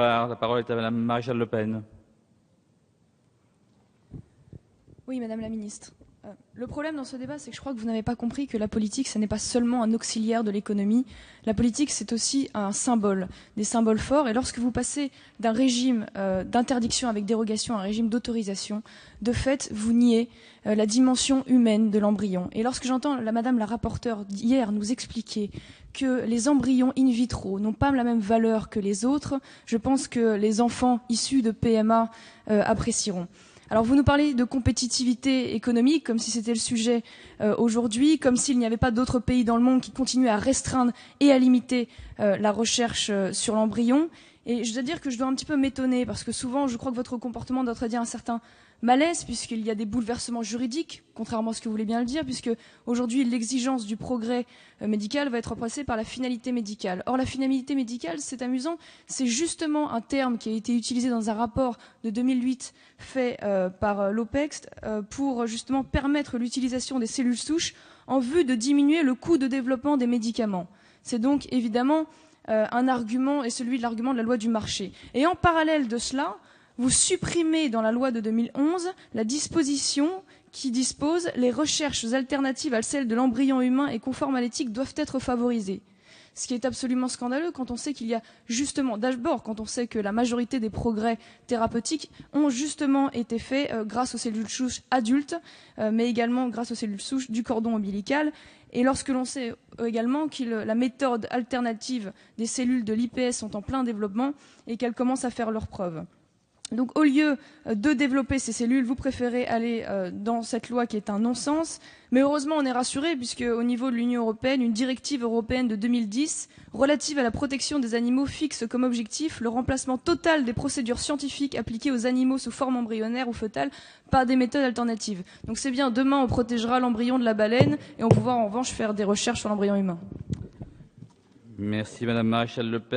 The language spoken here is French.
Bonsoir. La parole est à Madame Maréchal Le Pen. Oui, Madame la Ministre. Le problème dans ce débat, c'est que je crois que vous n'avez pas compris que la politique, ce n'est pas seulement un auxiliaire de l'économie. La politique, c'est aussi un symbole, des symboles forts. Et lorsque vous passez d'un régime d'interdiction avec dérogation à un régime d'autorisation, de fait, vous niez la dimension humaine de l'embryon. Et lorsque j'entends Madame la rapporteure hier nous expliquer que les embryons in vitro n'ont pas la même valeur que les autres, je pense que les enfants issus de PMA apprécieront. Alors vous nous parlez de compétitivité économique, comme si c'était le sujet aujourd'hui, comme s'il n'y avait pas d'autres pays dans le monde qui continuaient à restreindre et à limiter la recherche sur l'embryon. Et je dois dire que je dois un petit peu m'étonner, parce que souvent je crois que votre comportement doit traduire un certain malaise, puisqu'il y a des bouleversements juridiques, contrairement à ce que vous voulez bien le dire, puisque aujourd'hui l'exigence du progrès médical va être remplacée par la finalité médicale. Or la finalité médicale, c'est amusant, c'est justement un terme qui a été utilisé dans un rapport de 2008 fait par l'OPEX pour justement permettre l'utilisation des cellules souches en vue de diminuer le coût de développement des médicaments. C'est donc évidemment un argument, et celui de l'argument de la loi du marché. Et en parallèle de cela, vous supprimez dans la loi de 2011 la disposition qui dispose « les recherches alternatives à celles de l'embryon humain et conformes à l'éthique doivent être favorisées ». Ce qui est absolument scandaleux quand on sait qu'il y a justement, d'abord quand on sait que la majorité des progrès thérapeutiques ont justement été faits grâce aux cellules souches adultes, mais également grâce aux cellules souches du cordon ombilical. Et lorsque l'on sait également que la méthode alternative des cellules de l'IPS sont en plein développement et qu'elles commencent à faire leurs preuves. Donc au lieu de développer ces cellules, vous préférez aller dans cette loi qui est un non-sens. Mais heureusement, on est rassuré puisque au niveau de l'Union européenne, une directive européenne de 2010 relative à la protection des animaux fixe comme objectif le remplacement total des procédures scientifiques appliquées aux animaux sous forme embryonnaire ou fœtale par des méthodes alternatives. Donc c'est bien, demain on protégera l'embryon de la baleine et on pourra en revanche faire des recherches sur l'embryon humain. Merci Madame Maréchal Le Pen.